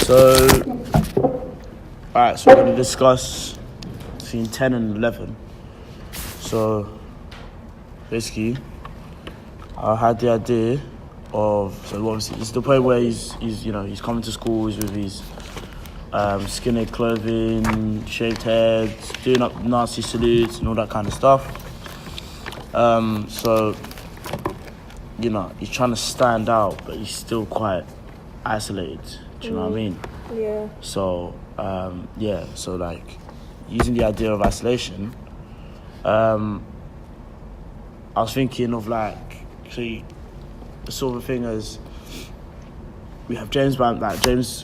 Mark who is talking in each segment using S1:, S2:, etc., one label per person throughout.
S1: So, alright, so we're going to discuss between 10 and 11. So, basically, I had the idea of, so obviously, it's the point where he's coming to school, he's with his skinny clothing, shaved head, doing up Nazi salutes and all that kind of stuff. So, he's trying to stand out, but he's still quite isolated. Do you know what I mean?
S2: Yeah.
S1: So, so like, using the idea of isolation, I was thinking of like, see, the sort of thing as we have James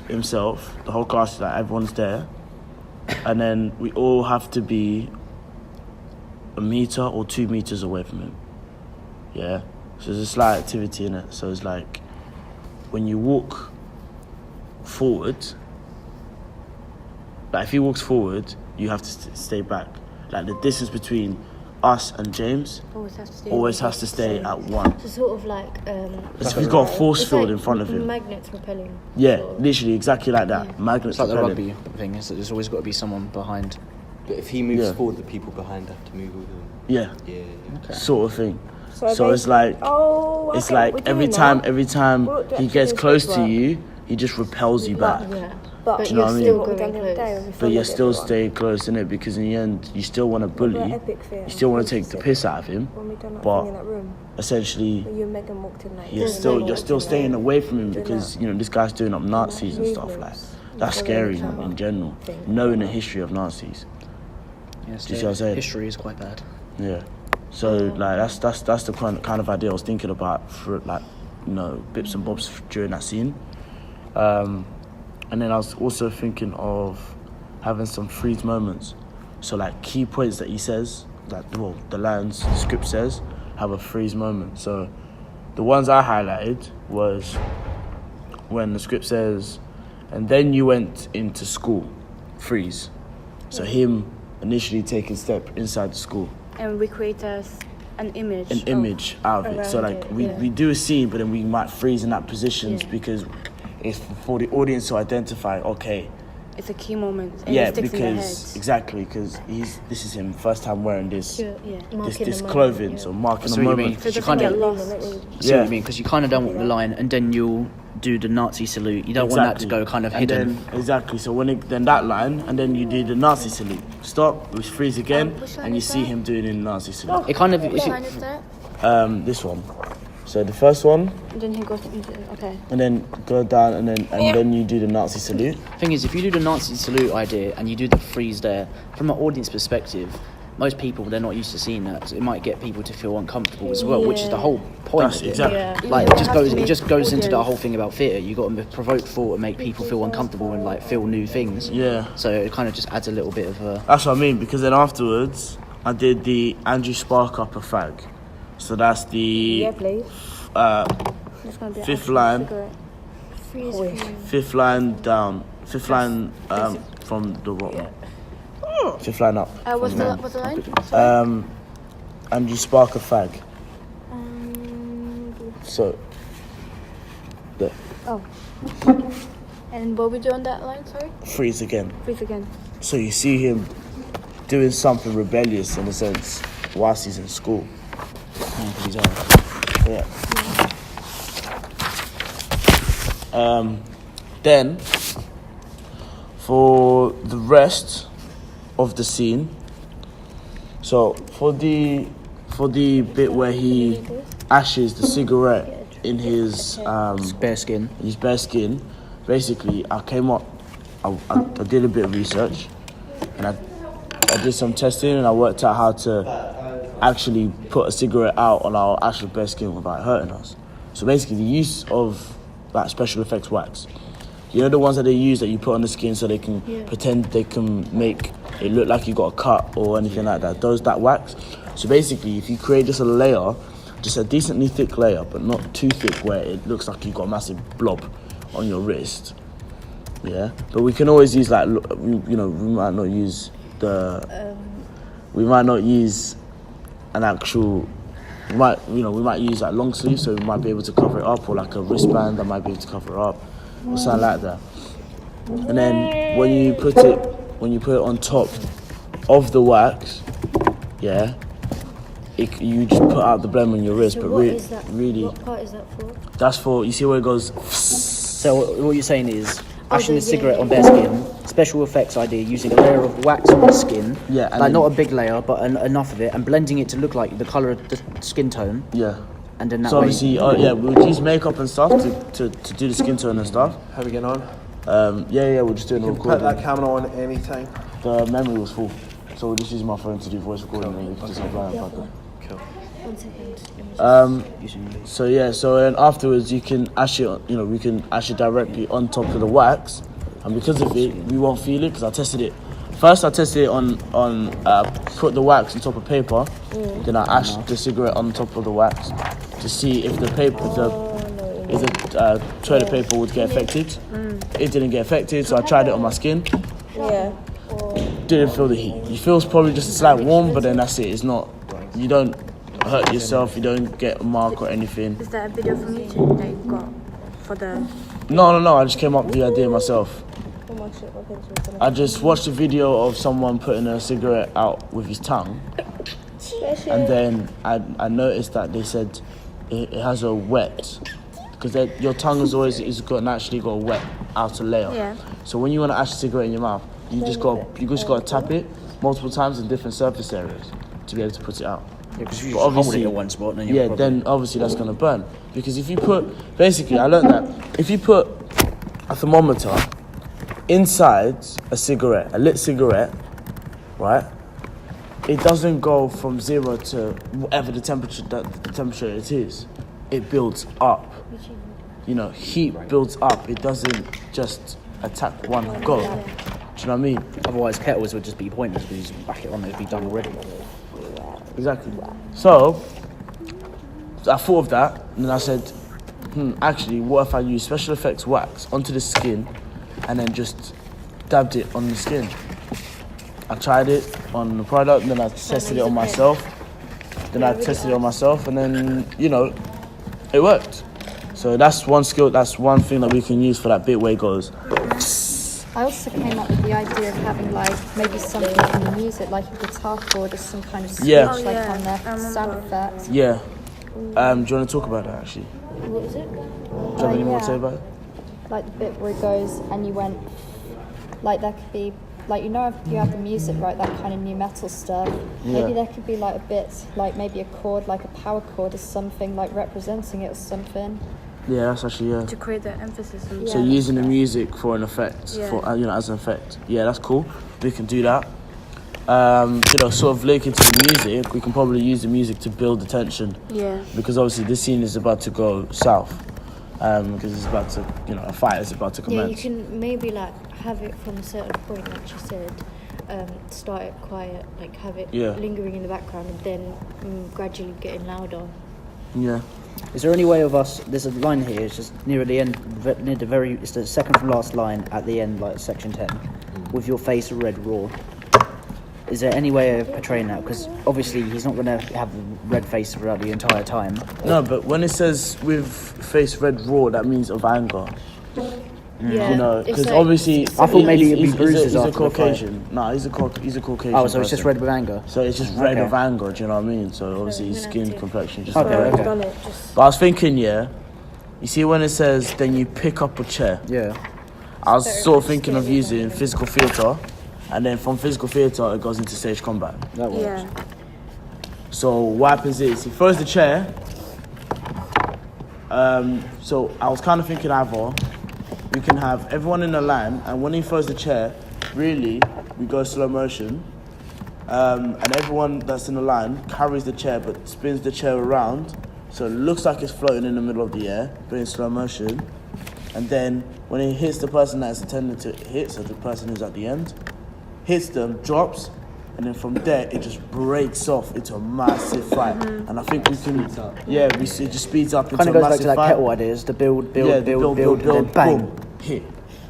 S1: himself, the whole class, like everyone's there, and then we all have to be 1 meter or 2 meters away from him. Yeah. So there's a slight activity in it. So it's like when you walk forward, like if he walks forward, you have to stay back. Like the distance between us and James always has to stay at 1.
S2: So sort of like
S1: as if he's got a force field in front of him.
S2: Magnets repelling.
S1: Yeah, literally exactly like that. Yeah. Magnets
S3: it's like
S1: repelling.
S3: the rugby thing, is that there's always got to be someone behind.
S4: But if he moves forward, the people behind have to move with him.
S1: Yeah.
S3: Okay.
S1: Sort of thing. So it's like every time he gets close to you, he just repels you back.
S2: Yeah.
S1: But
S2: you're still going close.
S1: But you're still staying close, innit? Because in the end, you still want to bully. You still want to take the piss out of him. But essentially, you're still staying away from him because this guy's doing up Nazis and stuff like. That's scary in general. Knowing the history of Nazis.
S3: Yes,
S1: do you see what I'm saying?
S3: History is quite bad.
S1: Yeah. So like that's the kind of idea I was thinking about for bits and bobs during that scene. And then I was also thinking of having some freeze moments. So like key points that he says, the lines the script says, have a freeze moment. So the ones I highlighted was when the script says, and then you went into school, freeze. So him initially taking step inside the school.
S5: And we create an image.
S1: Out of it. So like we do a scene, but then we might freeze in that positions because it's for the audience to identify. Okay,
S5: it's a key moment. And
S1: because this is him first time wearing this this clothing, so marking a moment.
S5: So you kind of lost.
S3: See what you mean? Because you kind of don't want the line, and then you'll do the Nazi salute. You don't want that to go kind of hidden.
S1: Exactly. So then that line, and then you do the Nazi salute. Stop. We freeze again, and you see him doing the Nazi salute.
S3: It kind of.
S5: Which line is that?
S1: This one. So the first one.
S5: And then he goes into
S1: And then go down, and then you do the Nazi salute.
S3: Thing is, if you do the Nazi salute idea and you do the freeze there, from an audience perspective, most people, they're not used to seeing that, so it might get people to feel uncomfortable as well, which is the whole point of it.
S1: Exactly.
S3: Like it just goes into the whole thing about theatre. You got to provoke thought and make people feel uncomfortable and like feel new things.
S1: Yeah.
S3: So it kind of just adds a little bit of a.
S1: That's what I mean, because then afterwards I did the Andrew Spark up a fag. So that's the fifth line. Fifth line down. Fifth line from the bottom. Fifth line up.
S5: What's the line?
S1: And you spark a fag. So there.
S5: Oh. And what we do on that line, sorry?
S1: Freeze again.
S5: Freeze again.
S1: So you see him doing something rebellious in a sense whilst he's in school. Yeah. Then for the rest of the scene, so for the bit where he ashes the cigarette in his
S3: bare skin.
S1: Basically, I came up, I did a bit of research, and I did some testing, and I worked out how to actually put a cigarette out on our actual bare skin without hurting us. So basically, the use of like special effects wax. You know the ones that they use that you put on the skin so they can pretend they can make it look like you got a cut or anything like that. That wax. So basically, if you create just a layer, just a decently thick layer, but not too thick where it looks like you've got a massive blob on your wrist. Yeah, but we can always use like we might not use we might not use an actual. We might use like long sleeve, so we might be able to cover it up, or like a wristband that might be able to cover it up, or something like that. and then when you put it on top of the wax, yeah, you just put out the blend on your wrist.
S2: So
S1: but
S2: what is that?
S1: really,
S2: What part is that for?
S1: that's for, you see where it goes.
S3: So what you're saying is, ashing the
S2: yeah,
S3: cigarette
S2: yeah.
S3: on bare skin, special effects idea, using a layer of wax on the skin,
S1: Yeah, and
S3: like
S1: then-
S3: not a big layer, but enough of it, and blending it to look like the colour of the skin tone,
S1: Yeah.
S3: and then that
S1: So
S3: way...
S1: obviously, we would use makeup and stuff to do the skin tone and stuff.
S6: How we getting on?
S1: Yeah, we're just doing a
S6: You can put
S1: recording.
S6: that camera on anytime.
S1: The memory was full, so we're just using my phone to do voice recording, and you can just apply it back there.
S6: Cool.
S2: 1 second.
S1: So then afterwards you can ash it, we can ash it directly on top of the wax, and because of it, we won't feel it because I tested it. First I tested it on put the wax on top of paper, then I ashed the cigarette on top of the wax to see if the paper, if the toilet paper would get affected. It didn't get affected, so I tried it on my skin.
S2: Yeah.
S1: Didn't feel the heat. You feel probably just a slight warm, but then that's it. It's not. You don't hurt yourself. You don't get a mark or anything.
S2: Is that a video from YouTube that you got for the...
S1: No. I just came up with the idea myself. I just watched a video of someone putting a cigarette out with his tongue, and then I noticed that they said it has a wet, because your tongue is naturally got a wet outer layer.
S2: Yeah.
S1: So when you want to ash a cigarette in your mouth, you just got to tap it multiple times in different surface areas to be able to put it out.
S3: Yeah, because you
S1: But
S3: just hold
S1: obviously-
S3: it at one spot, and then
S1: Yeah, then obviously that's gonna burn. Because if you put, basically, I learned that if you put a thermometer inside a lit cigarette, right, it doesn't go from 0 to whatever the temperature it is. It builds up. Heat builds up. It doesn't just attack one go. Do you know what I mean?
S3: Otherwise, kettles would just be pointless because you back it on, it'd be done already.
S1: Exactly. So I thought of that, and then I said, actually, what if I use special effects wax onto the skin and then just dabbed it on the skin? I tried it on the product, and then I tested it on myself. And then, it worked. So that's one skill, that's one thing that we can use for that bit where it goes.
S5: I also came up with the idea of having maybe something in the music, like a guitar chord or some kind of screech
S1: Yeah.
S5: on there for sound effects.
S1: Yeah. Do you want to talk about that, actually?
S2: What was it?
S1: Do you have any more to say about it?
S5: Like the bit where it goes and you went, like there could be, like if you have the music, right, that kind of new metal stuff, maybe there could be like a bit, like maybe a chord, like a power chord or something, like representing it or something.
S1: Yeah, that's actually,
S2: To create the emphasis on
S1: So using the music for an effect, as an effect. Yeah, that's cool. We can do that. Sort of linking to the music, we can probably use the music to build the tension.
S2: Yeah.
S1: Because obviously this scene is about to go south. Because it's about to, a fight is about to
S2: Yeah,
S1: commence.
S2: you can maybe have it from a certain point, like you said, start it quiet, have it lingering in the background, and then gradually getting louder.
S1: Yeah.
S3: Is there any way of us? There's a line here. It's just near the end, it's the second from last line at the end, like section 10, with your face red raw. Is there any way of portraying that? Because obviously he's not going to have a red face throughout the entire time.
S1: No, but when it says with face red raw, that means of anger.
S2: Yeah.
S1: Because obviously,
S3: I thought maybe it'd be bruises
S1: he's a
S3: after the fight.
S1: Caucasian. No, he's a Caucasian.
S3: Oh, so it's just
S1: person.
S3: red with anger.
S1: So it's just red
S3: Okay.
S1: of anger. Do you know what I mean? So obviously his skin complexion just.
S3: Okay,
S1: red.
S3: okay.
S2: Done it, just
S1: But I was thinking, you see when it says then you pick up a chair.
S3: Yeah.
S1: I was sort of thinking of using physical theatre, and then from physical theatre it goes into stage combat.
S3: That works.
S2: yeah.
S1: So what happens is he throws the chair. So I was kind of thinking either we can have everyone in a line, and when he throws the chair, really we go slow motion, and everyone that's in the line carries the chair but spins the chair around, so it looks like it's floating in the middle of the air, but in slow motion. And then when it hits the person that's intended to hit, so the person who's at the end, hits them, drops, and then from there it just breaks off into a massive fight. And I think we can, it just speeds up into
S3: Kind of
S1: a
S3: goes back
S1: massive
S3: to that
S1: fight.
S3: kettle ideas, the build, and then bang.
S1: boom, hit.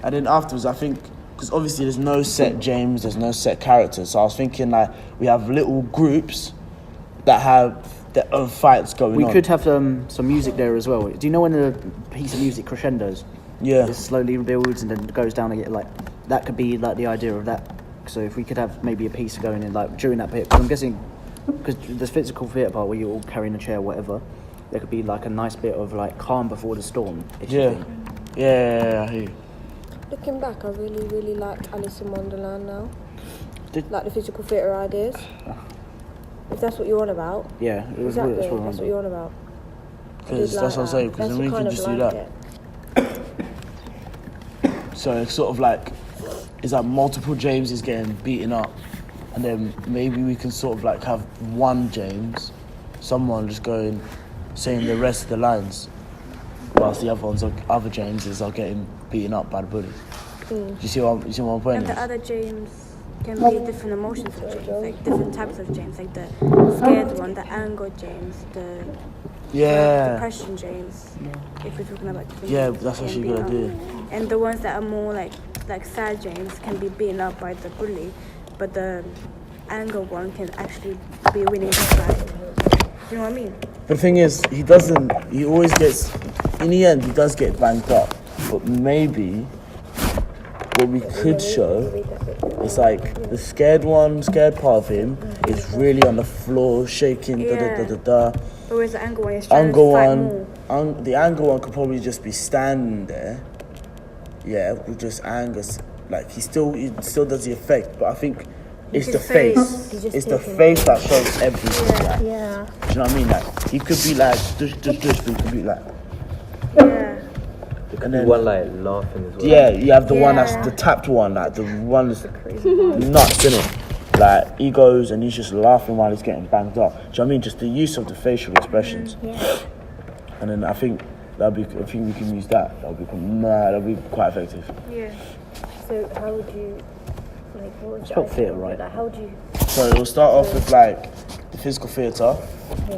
S1: And then afterwards, I think, because obviously there's no set James, there's no set characters, so I was thinking we have little groups that have their own fights going on.
S3: We could have some music there as well. Do you know when the piece of music crescendos?
S1: Yeah.
S3: It slowly builds and then goes down again. Like that could be like the idea of that. So if we could have maybe a piece going in like during that bit, 'cause I'm guessing because the physical theatre part where you're all carrying a chair, or whatever, there could be like a nice bit of like calm before the storm.
S1: Yeah. Yeah, I hear you.
S6: Looking back, I really liked Alice in Wonderland now.
S3: Like
S6: the physical theatre ideas. If that's what you're on about.
S3: Yeah, it was
S6: Exactly,
S3: that's
S6: that's what you're on about.
S1: Because that's what I'm saying, because then we can just do that. So it's sort of like, it's like multiple Jameses getting beaten up, and then maybe we can sort of like have one James, someone just going, saying the rest of the lines, whilst the other Jameses are getting beaten up by the bully. Do you see what I'm pointing
S7: And the
S1: at?
S7: other James can be different emotions of James, like different types of James, like the scared one, the anger James, the depression James. If we're talking about different James,
S1: that's actually a good idea.
S7: And the ones that are more like sad James can be beaten up by the bully, but the anger one can actually be winning the fight. Do you know what I mean?
S1: But the thing is, he always gets, in the end, he does get banged up. But maybe what we could show is like the scared part of him is really on the floor, shaking, da-da-da-da-da.
S7: Whereas the anger one is trying to fight more.
S1: The anger one could probably just be standing there. Yeah, with just anger. Like, he still does the effect, but I think it's the face. It's the face that shows everything. Like,
S7: Yeah.
S1: do you know what I mean? Like, he could be like, dush, but he could be like.
S7: Yeah.
S1: And then,
S4: one like laughing as well.
S1: yeah, you have the one that's the tapped one, like the one that's nuts, innit? Like, he goes and he's just laughing while he's getting banged up. Do you know what I mean? Just the use of the facial expressions. And then I think we can use that. That'll be quite effective.
S7: Yeah.
S2: So how would you, like, what would
S3: It's
S2: you
S3: about theatre, right?
S2: Like, how would you?
S1: So we'll start off with like the physical theatre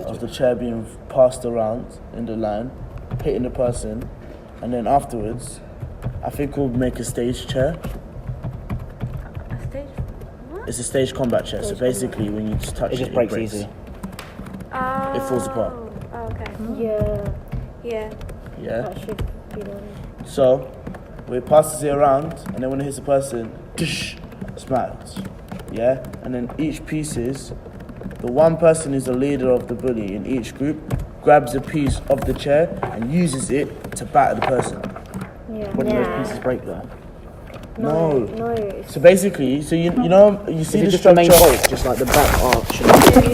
S1: of the chair being passed around in the line, hitting the person, and then afterwards, I think we'll make a stage chair.
S7: A stage? What?
S1: It's a stage combat chair. So basically, when you just touch it,
S3: It just breaks easy.
S7: Oh.
S1: It falls apart.
S7: Oh, okay.
S2: Yeah,
S7: Yeah.
S1: Yeah.
S2: that should be the one.
S1: So we passes it around, and then when it hits the person, dish, smacks. Yeah, and then each pieces, the one person is the leader of the bully in each group, grabs a piece of the chair and uses it to batter the person.
S2: Yeah.
S3: When do those pieces break though?
S1: No.
S2: It's
S1: So basically, you see
S3: Is
S1: the
S3: it just the main
S1: structure.
S3: bolt, just like the back arch?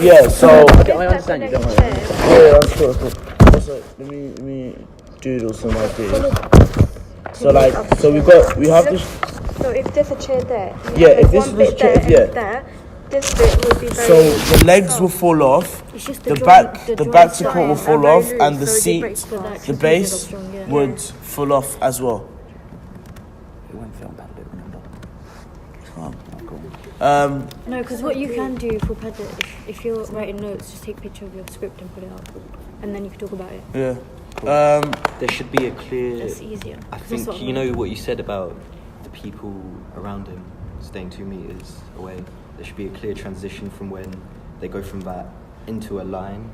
S1: Yeah. So
S3: I understand you. Don't worry.
S1: yeah, that's cool. So let me doodle some ideas. So we have this.
S7: So if there's a chair there,
S1: Yeah, if
S7: like
S1: this
S7: one
S1: was
S7: bit
S1: chair-
S7: there
S1: yeah.
S7: and there, this bit would be very
S1: So the legs will fall off.
S2: It's just
S1: The
S2: joint-
S1: back
S2: the
S1: back
S2: joints
S1: support
S2: are
S1: will fall
S7: very
S1: off,
S7: loose,
S1: and the
S7: so they
S1: seat,
S7: break fast.
S2: the
S1: the
S2: actual
S1: base
S2: pieces are strong, yeah.
S1: would fall off as well.
S3: It won't fit on Padlet, remember?
S2: No, because what you can do for Padlet, if you're writing notes, just take a picture of your script and put it up, and then you can talk about it.
S1: Yeah.
S4: There should be a clear.
S2: That's easier.
S4: I
S2: 'Cause that's
S4: think
S2: what
S4: you
S2: I'm
S4: know
S2: like.
S4: what you said about the people around him staying 2 meters away. There should be a clear transition from when they go from that into a line.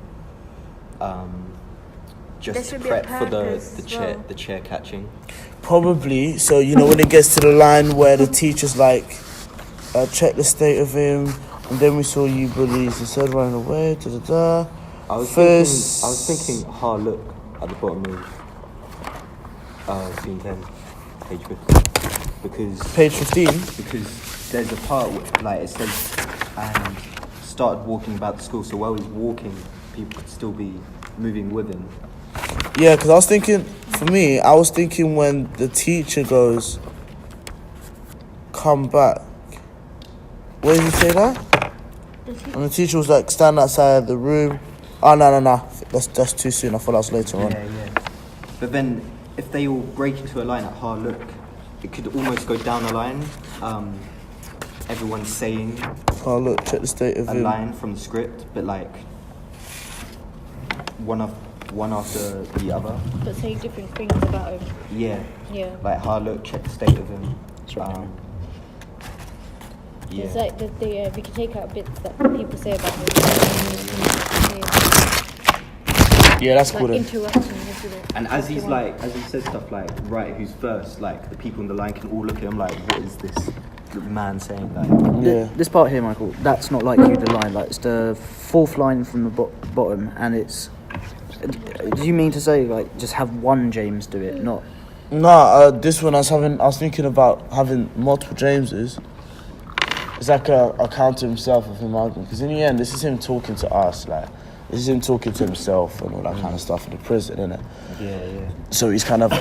S7: There
S4: Just to
S7: should be a
S4: prep for
S7: purpose
S4: the
S7: as
S4: chair
S7: well.
S4: the chair catching.
S1: Probably. So when it gets to the line where the teacher's like, check the state of him, and then we saw you bullies instead of running away. Da da da.
S4: I was thinking hard look at the bottom of scene 10, page 15,
S1: Page 15.
S4: because there's a part where, like, it says, and started walking about the school. So while he's walking, people could still be moving with him.
S1: Yeah, because I was thinking when the teacher goes, come back. Where did he say that? And the teacher was like, stand outside the room. Oh, no. That's too soon. I thought that was later on.
S4: Yeah. But then, if they all break into a line at hard look, it could almost go down a line. Everyone's saying
S1: Oh, look, check the state of
S4: a
S1: him.
S4: line from the script, but like one after the other.
S2: But saying different things about him.
S4: Yeah.
S2: Yeah.
S4: Like hard look, check the state of him.
S2: It's
S4: Yeah.
S2: like we can take out bits that people say about him.
S1: Yeah, that's
S2: Like
S1: cool then.
S2: interrupting his with it.
S4: And as he says stuff like, right, who's first? Like the people in the line can all look at him like, what is this man saying? Like,
S3: This part here, Michael, that's not like you, the line. Like, it's the fourth line from the bottom, and it's. Do you mean to say like just have one James do it, not?
S1: No, this one I was thinking about having multiple Jameses. It's like a counter himself of him arguing, because in the end, this is him talking to us, like this is him talking to himself and all that kind of stuff in the prison, isn't it?
S4: yeah.
S1: So he's kind of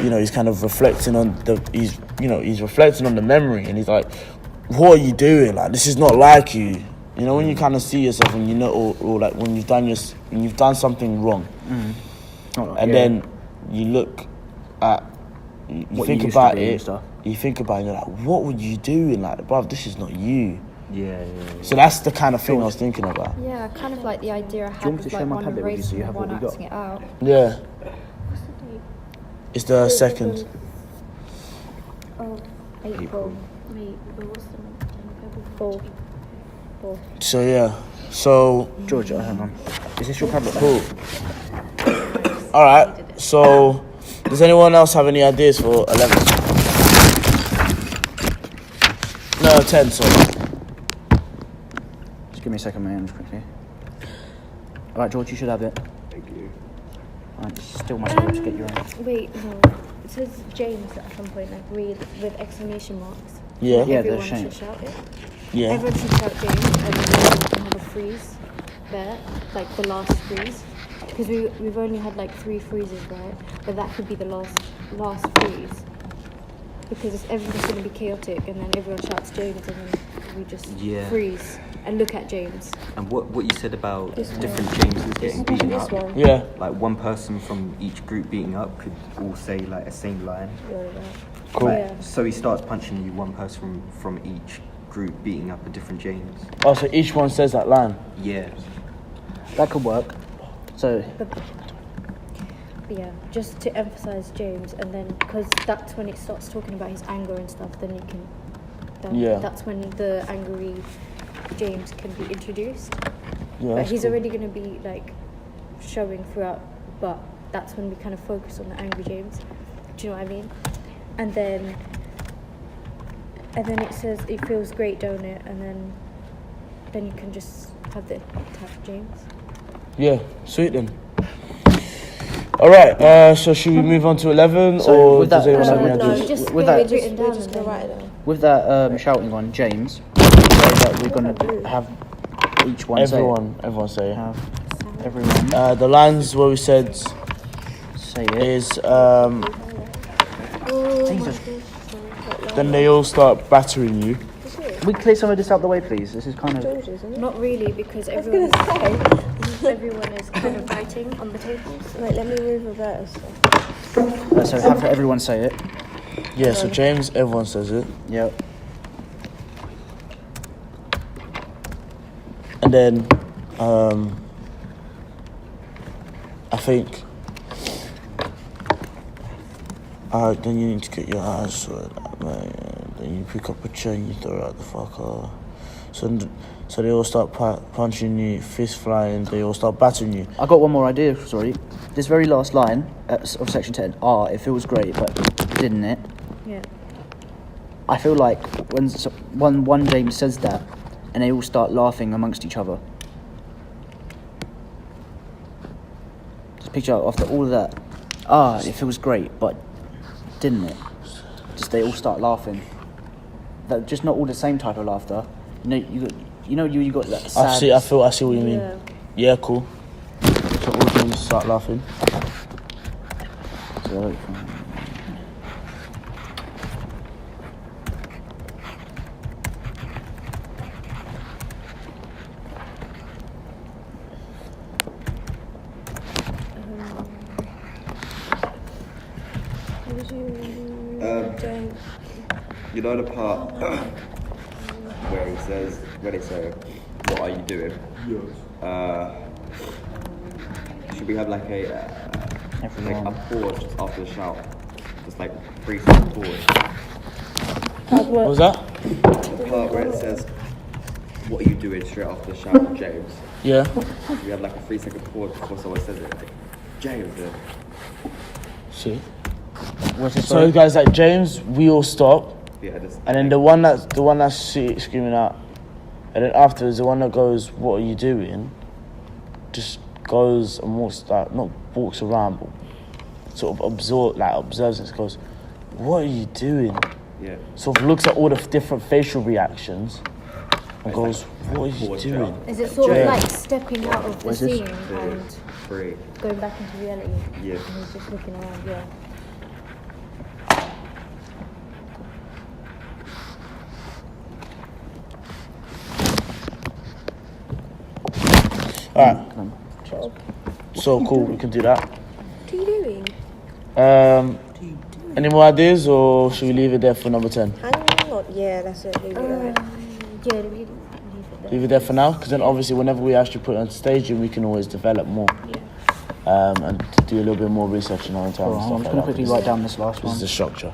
S1: reflecting on he's reflecting on the memory, and he's like, what are you doing? Like, this is not like you. You know, when you kind of see yourself and you know, or like when you've done something wrong, and then you look at, you think about it, and you're like, what would you do? And like, bruv, this is not you.
S4: Yeah.
S1: So that's the kind of thing I was thinking about.
S5: Yeah, kind of like the idea I had of like one erasing and one acting it out.
S1: Yeah. It's the second.
S5: Oh, April.
S2: Wait, but what's the month?
S5: Four.
S1: So yeah. So
S3: George, hang on. Is this your tablet?
S1: cool. All right. So does anyone else have any ideas for 11? No, 10. Sorry.
S3: Just give me a second, man, just quickly. All right, George, you should have it.
S4: Thank you.
S3: All right, just steal my script to get your own.
S2: Wait, no. It says James at some point, like read with exclamation marks.
S1: Yeah.
S3: Yeah,
S2: Everyone
S3: they're shame.
S2: should shout it.
S1: Yeah.
S2: Everyone should shout James, and then we can have a freeze there, like the last freeze. Because we've only had like 3 freezes, right? But that could be the last freeze. Because everything's going to be chaotic, and then everyone shouts James, and then we just freeze and look at James.
S4: And what you said about different Jameses getting beaten up.
S1: Yeah.
S4: Like one person from each group beating up could all say like a same line.
S1: Cool.
S4: Like, so he starts punching you, one person from each group beating up a different James.
S1: Oh, so each one says that line.
S4: Yeah.
S3: That could work. So,
S2: But yeah, just to emphasize James, and then because that's when it starts talking about his anger and stuff, then you can. That's when the angry James can be introduced.
S1: Yeah.
S2: But he's already going to be like showing throughout. But that's when we kind of focus on the angry James. Do you know what I mean? And then it says it feels great, don't it? And then you can just have the tap James.
S1: Yeah. Sweet then. All right. So should we move on to 11,
S3: So
S1: or
S3: with
S1: does
S3: that-
S1: anyone have any
S2: No,
S1: ideas?
S2: just
S3: with
S2: get
S3: that-
S2: it written down.
S6: We're just gonna write it down.
S3: with that shouting on James, say that we're going to have each one
S1: Everyone say it.
S3: Have everyone
S1: The lines where we said
S3: say it.
S1: is
S3: Jesus.
S1: then they all start battering you.
S3: Can we clear some of this out the way, please? This is kind of...
S6: George's, isn't it?
S2: Not really, because
S6: I was gonna say.
S2: everyone is kind of writing on the tables.
S6: Wait, let me move Roberta's stuff.
S3: so have everyone say it.
S1: Yeah. So James, everyone says it,
S3: Yep.
S1: and then I think. Alright, then you need to get your eyes sorted out, man. Then you pick up a chair and you throw it out the fucker. So they all start punching you, fist flying, they all start battering you.
S3: I got one more idea, sorry. This very last line of section 10, it feels great, but didn't it?
S2: Yeah.
S3: I feel like when one James says that, and they all start laughing amongst each other. Just picture after all of that, it feels great, but didn't it? Just they all start laughing. That just not all the same type of laughter. You got that sad.
S1: I see what you mean.
S2: Yeah.
S1: Yeah, cool. So all James start laughing.
S3: So,
S8: You know the part where he says, when they say, "What are you doing?" Should we have like a pause just after the shout, just like 3-second pause?
S1: What was that?
S8: The part where it says, "What are you doing?" straight after the shout from James.
S1: Yeah.
S8: We have like a 3-second pause before someone says it. Like, James.
S1: See?
S3: What's this?
S1: So guys, like James, we all stop,
S8: Yeah, this,
S1: and then the one that's screaming out, and then afterwards the one that goes, "What are you doing?" just goes and walks, like not walks around, but sort of observes it. Goes, "What are you doing?"
S8: yeah.
S1: Sort of looks at all the different facial reactions and goes, "What are you
S8: Forward
S1: doing?"
S8: jump.
S2: Is it sort
S1: Yeah.
S2: of like stepping out of the
S3: Where's this?
S2: scene and
S8: 3.
S2: going back into reality?
S8: Yeah.
S2: And he's just looking around, yeah.
S1: Alright. So cool, we can do that.
S6: What are you doing?
S1: Any more ideas, or should we leave it there for number 10?
S6: Hang on. Yeah, that's it. Leave it there.
S2: Yeah, leave it there.
S1: Leave it there for now, because then obviously whenever we actually put it on stage, then we can always develop more. And do a little bit more research in our own time.
S3: I'm
S1: and
S3: just
S1: stuff
S3: going to
S1: like that.
S3: quickly write down this last
S1: This
S3: one.
S1: is the structure.